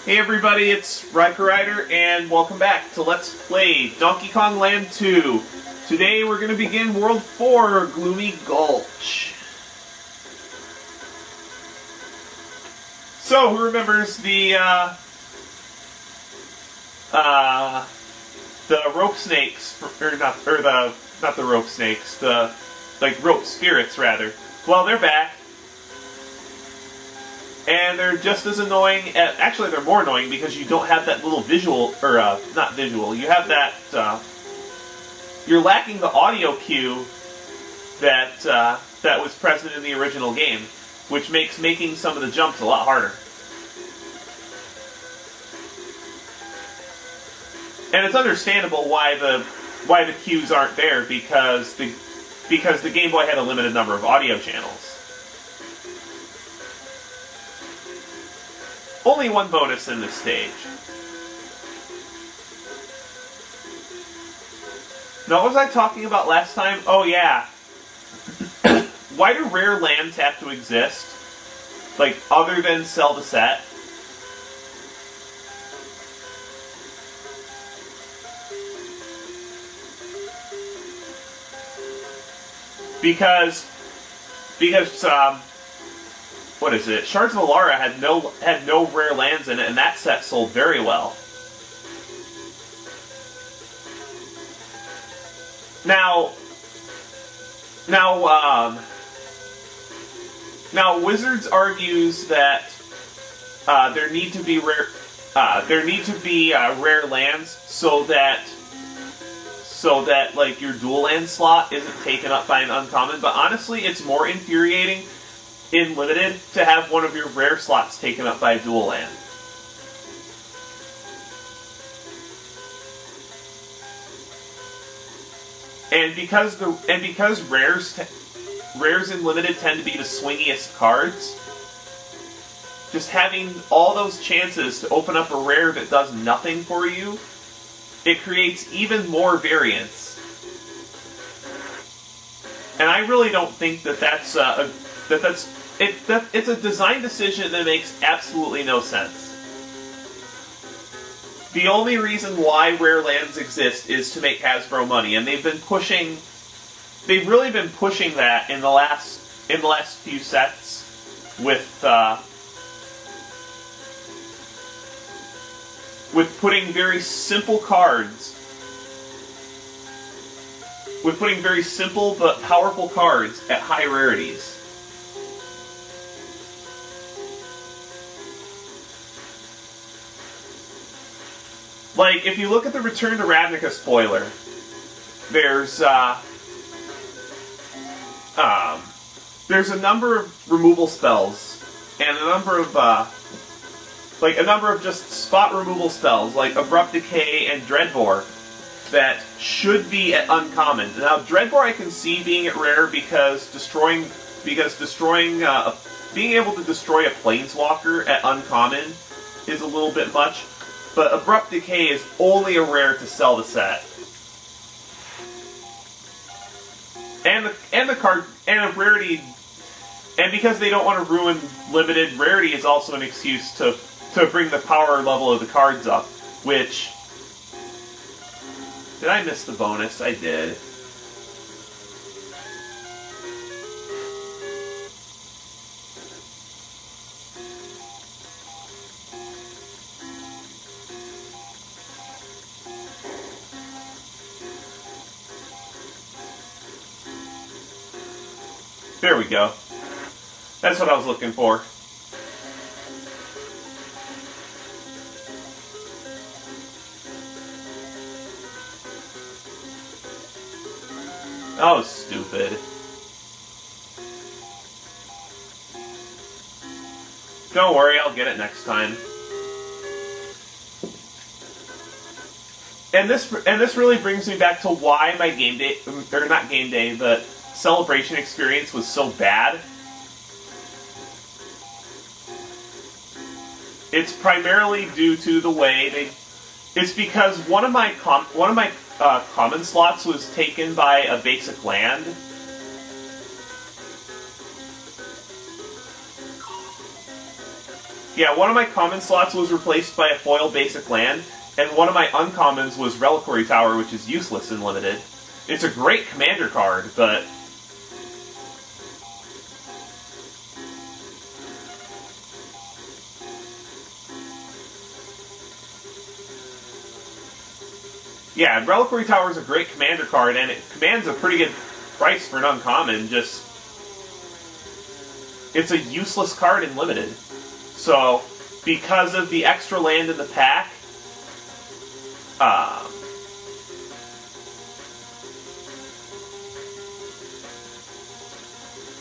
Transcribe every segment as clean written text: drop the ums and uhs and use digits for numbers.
Hey everybody, it's Riker Rider, and welcome back to Let's Play Donkey Kong Land 2. Today we're going to begin World 4, Gloomy Gulch. So, who remembers the rope snakes, not the rope snakes, the, rope spirits, rather. Well, they're back. And they're just as annoying, actually they're more annoying because you don't have that little visual, or not visual, you have that, you're lacking the audio cue that was present in the original game, which makes making some of the jumps a lot harder. And it's understandable why the cues aren't there, because the Game Boy had a limited number of audio channels. Only one bonus in this stage. Now, what was I talking about last time? Oh, yeah. Why do rare lands have to exist? Other than sell the set? Because, what is it? Shards of Alara had no rare lands in it, and that set sold very well. Now, Wizards argues that there need to be rare lands so that your dual land slot isn't taken up by an uncommon. But honestly, it's more infuriating in Limited to have one of your rare slots taken up by a dual land. And because rares in Limited tend to be the swingiest cards, just having all those chances to open up a rare that does nothing for you, it creates even more variance. And I really don't think that's it's a design decision that makes absolutely no sense. The only reason why rare lands exist is to make Hasbro money, and they've really been pushing that in the last few sets with putting very simple cards, with putting very simple but powerful cards at high rarities. If you look at the Return to Ravnica spoiler, there's a number of removal spells, and a number of just spot removal spells, like Abrupt Decay and Dreadbore, that should be at uncommon. Now, Dreadbore I can see being at rare because being able to destroy a Planeswalker at uncommon is a little bit much. But Abrupt Decay is only a rare to sell the set. And the card and a rarity, and because they don't want to ruin Limited, rarity is also an excuse to bring the power level of the cards up, which, did I miss the bonus? I did. There we go. That's what I was looking for. Oh, stupid. Don't worry, I'll get it next time. And this really brings me back to why my game day, or not game day, the celebration experience was so bad. It's primarily due to the way it's because one of my common slots was taken by a basic land, Yeah, one of my common slots was replaced by a foil basic land, and one of my uncommons was Reliquary Tower, which is useless in Limited. It's a great commander card, but... Yeah, Reliquary Tower is a great commander card, and it commands a pretty good price for an uncommon, just... It's a useless card in Limited. So, because of the extra land in the pack,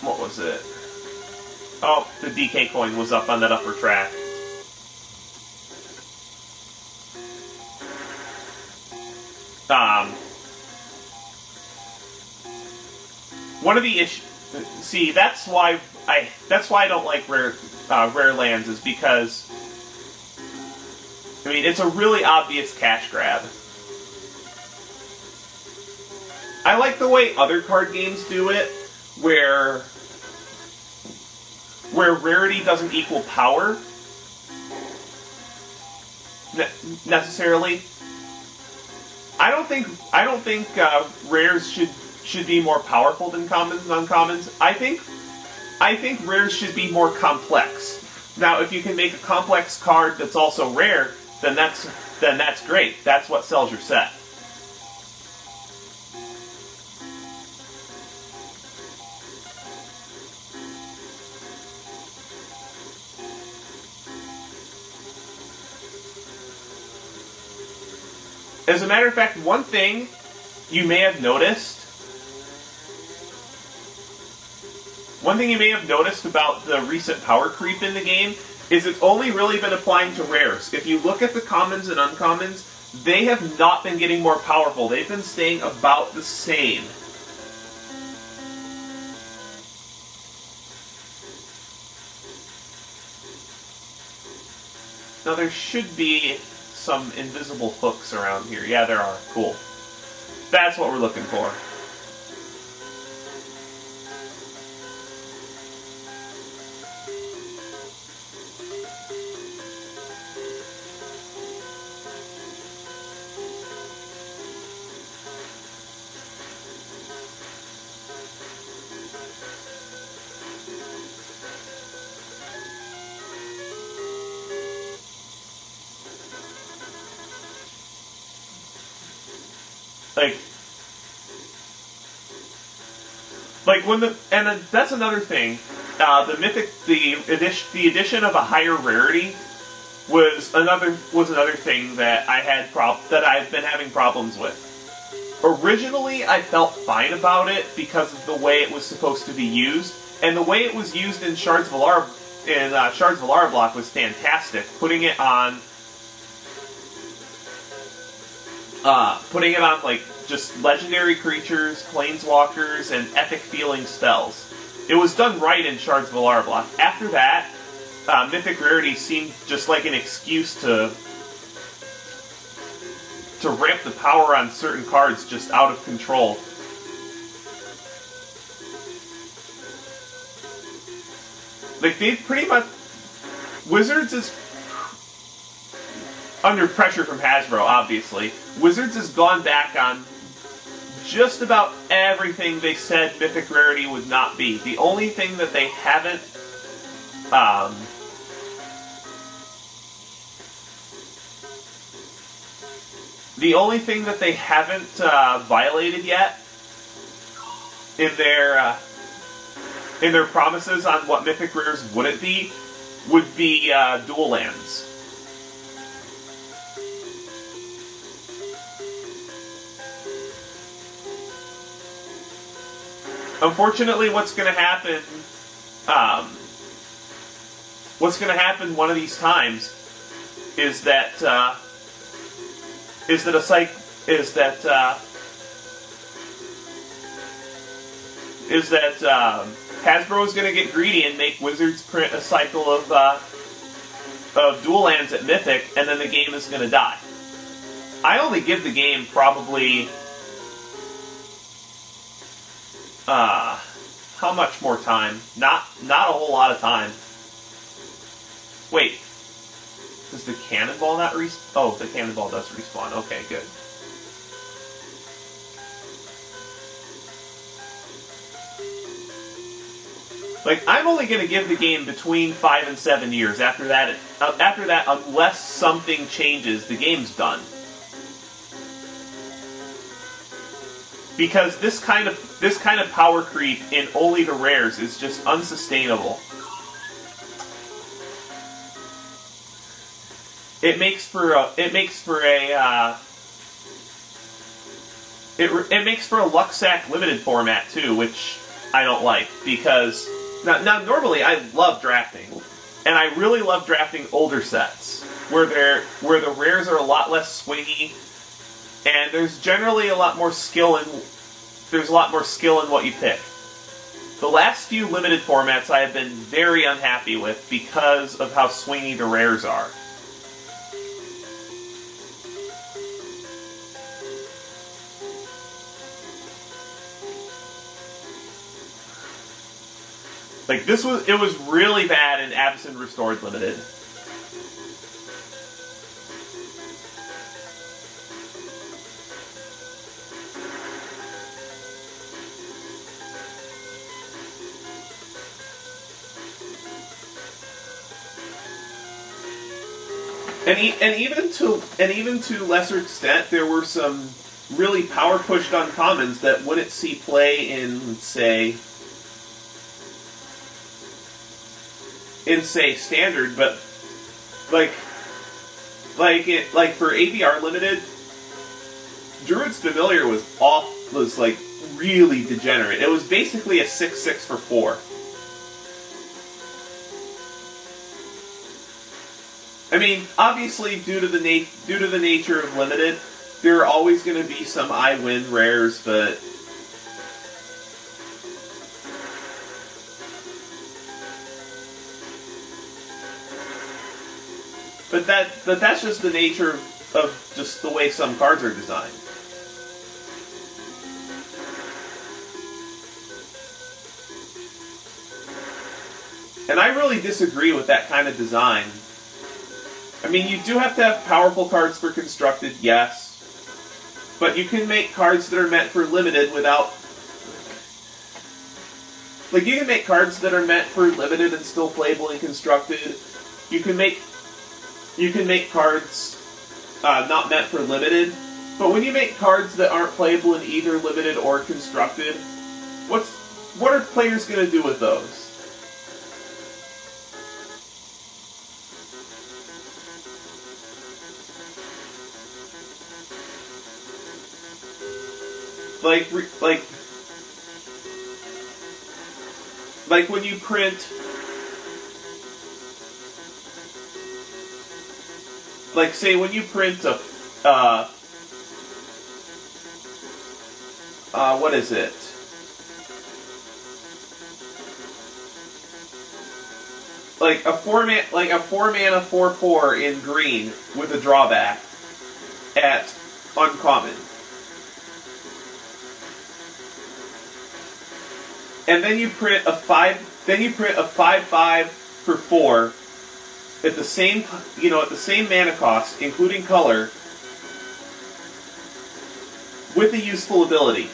what was it? Oh, the DK coin was up on that upper track. One of the issues... See, that's why I don't like rare lands, is because, I mean, it's a really obvious cash grab. I like the way other card games do it, where rarity doesn't equal power necessarily. I don't think rares should be more powerful than commons and uncommons. I think rares should be more complex. Now, if you can make a complex card that's also rare, then that's great. That's what sells your set. As a matter of fact, one thing you may have noticed about the recent power creep in the game is it's only really been applying to rares. If you look at the commons and uncommons, they have not been getting more powerful. They've been staying about the same. Now there should be some invisible hooks around here. Yeah, there are. Cool. That's what we're looking for. Like when that's another thing. The addition of a higher rarity was another thing that I've been having problems with. Originally, I felt fine about it because of the way it was supposed to be used, and the way it was used in Shards of Alara block was fantastic. Putting it on like just legendary creatures, planeswalkers, and epic feeling spells. It was done right in Shards of Alara block. After that, Mythic Rarity seemed just like an excuse to ramp the power on certain cards just out of control. Like, they've pretty much... Wizards is under pressure from Hasbro, obviously. Wizards has gone back on just about everything they said Mythic Rarity would not be. The only thing that they haven't... violated yet in their promises on what Mythic Rares wouldn't be would be dual lands. Unfortunately, what's going to happen one of these times is that Hasbro is going to get greedy and make Wizards print a cycle of dual lands at Mythic, and then the game is going to die. I only give the game probably how much more time? Not a whole lot of time. Wait, Does the cannonball not respawn? Oh, the cannonball does respawn. Okay, good. Like, I'm only going to give the game between 5 and 7 years. After that, unless something changes, the game's done. Because this kind of power creep in only the rares is just unsustainable. It makes for a luck sack limited format too, which I don't like because now normally I love drafting, and I really love drafting older sets where the rares are a lot less swingy, and there's generally a lot more skill in what you pick. The last few limited formats I have been very unhappy with because of how swingy the rares are. Like, it was really bad in Avacyn Restored Limited. And even to lesser extent, there were some really power pushed uncommons that wouldn't see play in say standard, but like for ABR Limited, Druid's Familiar was like really degenerate. It was basically a 6/6 for 4. I mean, obviously, due to the nature of Limited, there are always going to be some I win rares, but that's just the nature of just the way some cards are designed. And I really disagree with that kind of design. I mean, you do have to have powerful cards for Constructed, yes. But you can make cards that are meant for Limited without... Like, you can make cards that are meant for Limited and still playable in Constructed. You can make cards not meant for Limited. But when you make cards that aren't playable in either Limited or Constructed, what are players going to do with those? Like when you print, like say when you print a, what is it? Like a 4-mana 4/4 in green with a drawback at uncommon. And then you print a 5/5 for 4 at the same mana cost, including color, with a useful ability.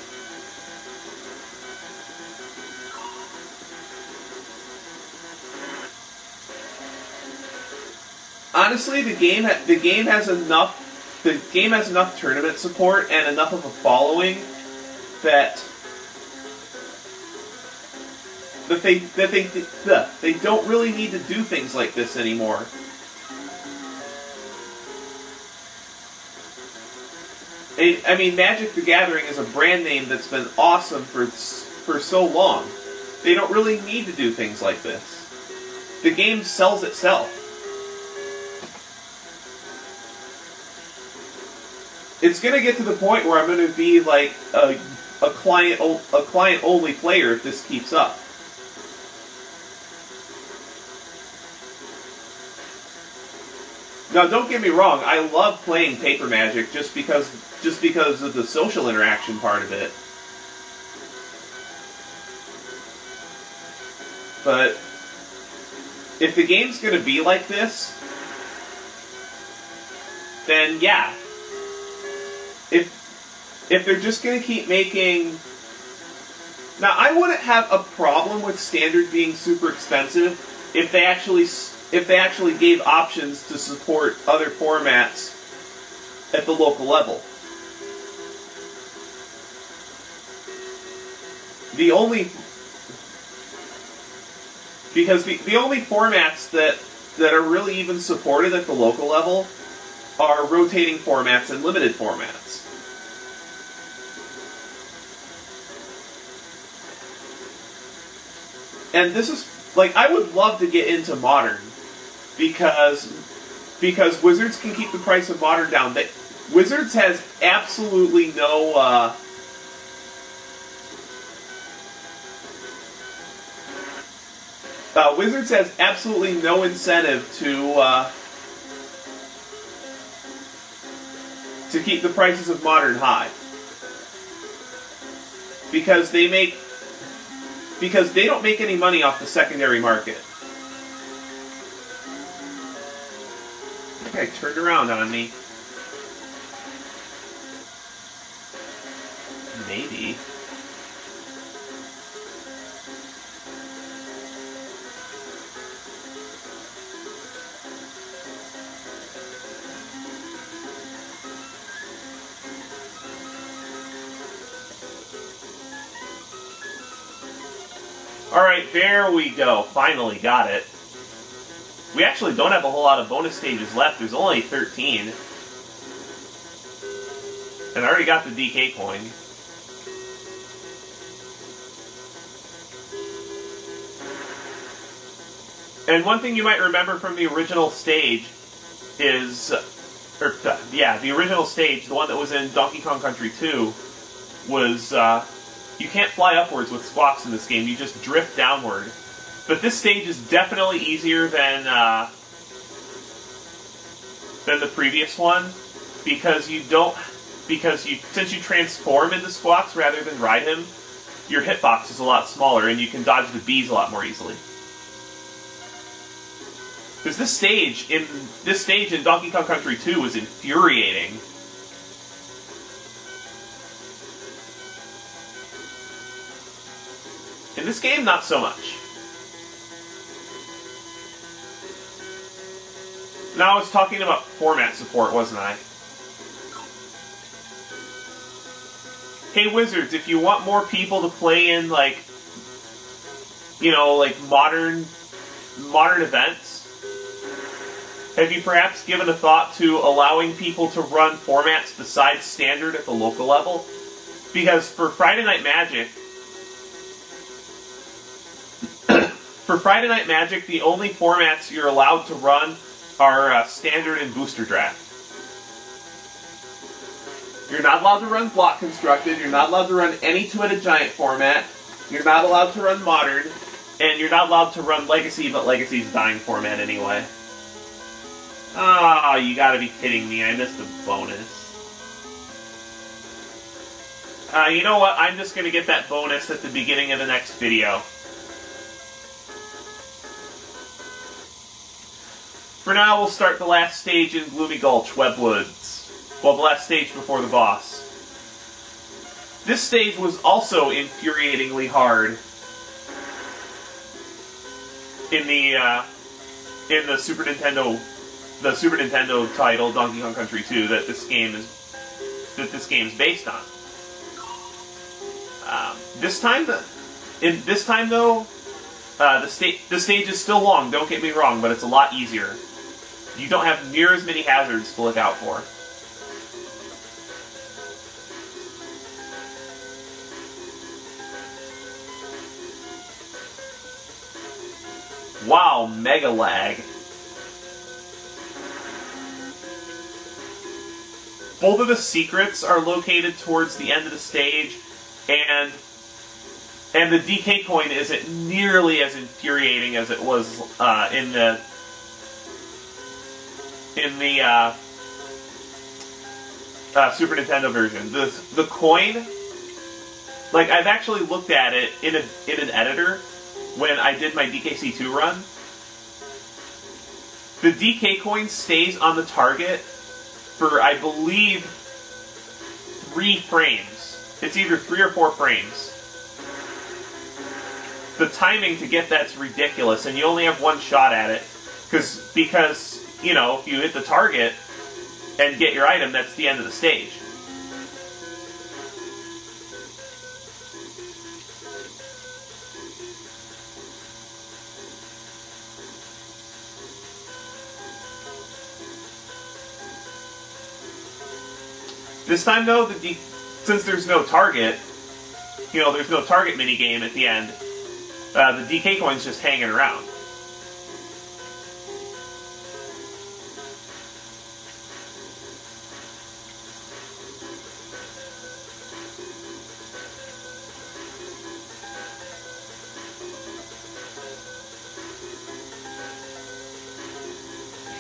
Honestly, the game has enough tournament support and enough of a following that they don't really need to do things like this anymore. I mean, Magic the Gathering is a brand name that's been awesome for so long. They don't really need to do things like this. The game sells itself. It's gonna get to the point where I'm gonna be like a client only player if this keeps up. Now, don't get me wrong. I love playing paper Magic just because of the social interaction part of it. But if the game's going to be like this, then yeah. If they're just going to keep making... Now, I wouldn't have a problem with standard being super expensive if they actually gave options to support other formats at the local level. The only formats that are really even supported at the local level are rotating formats and limited formats. And this is, like, I would love to get into Modern, because Wizards can keep the price of Modern down. Wizards has absolutely no, Wizards has absolutely no incentive to keep the prices of Modern high. Because they don't make any money off the secondary market. I think I turned around on me. Maybe. Alright, there we go. Finally got it. We actually don't have a whole lot of bonus stages left. There's only 13. And I already got the DK coin. And one thing you might remember from the original stage is... the original stage, the one that was in Donkey Kong Country 2, was... you can't fly upwards with squawks in this game, you just drift downward. But this stage is definitely easier than the previous one, because since you transform into squawks rather than ride him, your hitbox is a lot smaller and you can dodge the bees a lot more easily. Because this stage in Donkey Kong Country 2 was infuriating. In this game, not so much. Now I was talking about format support, wasn't I? Hey Wizards, if you want more people to play in, like, you know, like modern events, have you perhaps given a thought to allowing people to run formats besides standard at the local level? Because for Friday Night Magic, the only formats you're allowed to run are standard and booster draft. You're not allowed to run block constructed, you're not allowed to run any two-headed giant format, you're not allowed to run modern, and you're not allowed to run legacy, but legacy's dying format anyway. Ah, you gotta be kidding me, I missed a bonus. You know what, I'm just gonna get that bonus at the beginning of the next video. For now, we'll start the last stage in Gloomy Gulch, Webwoods. Well, the last stage before the boss. This stage was also infuriatingly hard in the Super Nintendo title Donkey Kong Country 2 that this game is based on. This time though, the stage is still long. Don't get me wrong, but it's a lot easier. You don't have near as many hazards to look out for. Wow, mega lag. Both of the secrets are located towards the end of the stage, and the DK coin isn't nearly as infuriating as it was in the Super Nintendo version. The coin, like, I've actually looked at it in an editor when I did my DKC2 run. The DK coin stays on the target for, I believe, 3 frames. It's either 3 or 4 frames. The timing to get that's ridiculous, and you only have one shot at it. Because, you know, if you hit the target and get your item, that's the end of the stage. This time, though, since there's no target, you know, there's no target minigame at the end, the DK coin's just hanging around.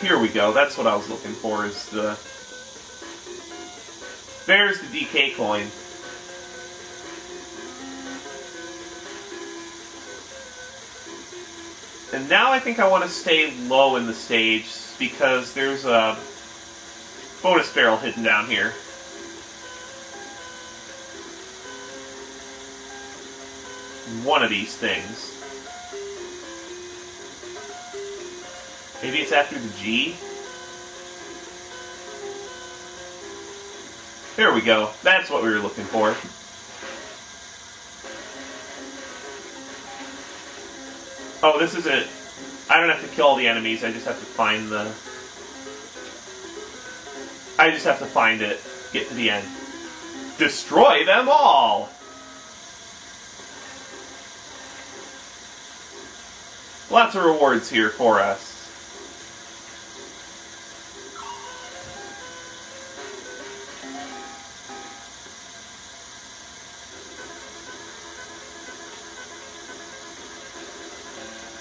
Here we go, that's what I was looking for, is the... There's the DK coin. And now I think I want to stay low in the stage, because there's a bonus barrel hidden down here. One of these things. Maybe it's after the G? There we go. That's what we were looking for. Oh, this is it. I don't have to kill all the enemies, I just have to find the... I just have to find it, get to the end. Destroy them all! Lots of rewards here for us.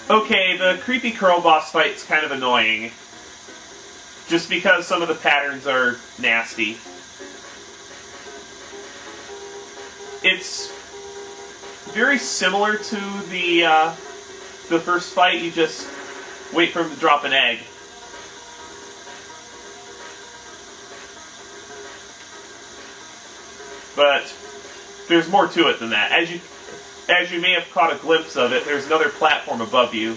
Okay, the creepy crow boss fight's kind of annoying. Just because some of the patterns are nasty. It's very similar to the first fight. You just wait for him to drop an egg. But there's more to it than that. As you may have caught a glimpse of it, there's another platform above you.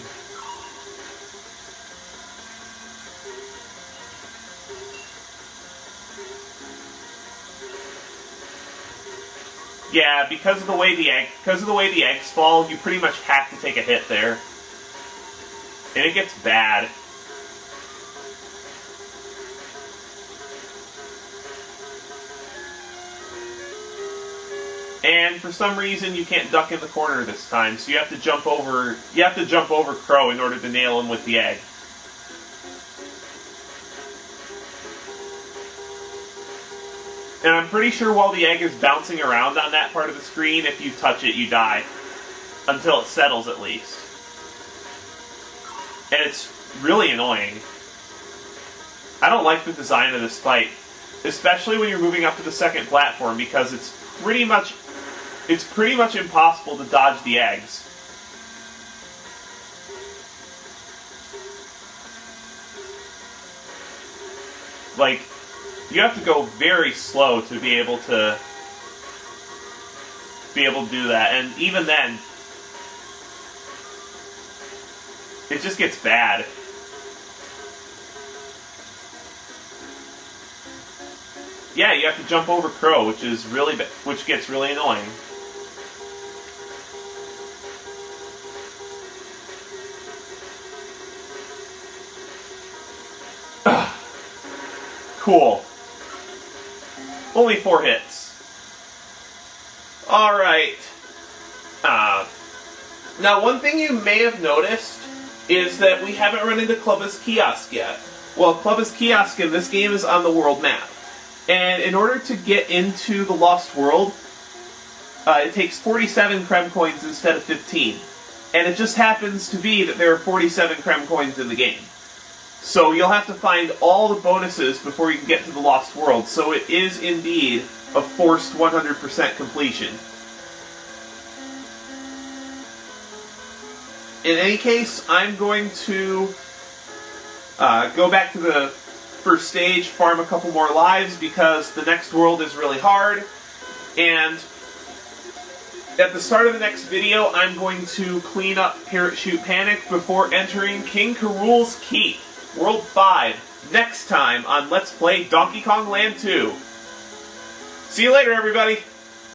Yeah, because of the way the eggs fall, you pretty much have to take a hit there. And it gets bad. And for some reason you can't duck in the corner this time, so you have to jump over Crow in order to nail him with the egg. And I'm pretty sure while the egg is bouncing around on that part of the screen, if you touch it, you die. Until it settles, at least. And it's really annoying. I don't like the design of this fight. Especially when you're moving up to the second platform, because it's pretty much impossible to dodge the eggs. Like, you have to go very slow to be able to do that, and even then, it just gets bad. Yeah, you have to jump over Crow, which gets really annoying. Ugh. Cool. Only 4 hits. Alright. Now, one thing you may have noticed is that we haven't run into Clubba's Kiosk yet. Well, Clubba's Kiosk in this game is on the world map. And in order to get into the Lost World, it takes 47 Krem coins instead of 15. And it just happens to be that there are 47 Krem coins in the game. So you'll have to find all the bonuses before you can get to the Lost World. So it is indeed a forced 100% completion. In any case, I'm going to go back to the first stage, farm a couple more lives because the next world is really hard, and at the start of the next video, I'm going to clean up Parachute Panic before entering King k.rool's Keep, World 5, next time on Let's Play Donkey Kong Land 2. See you later, everybody!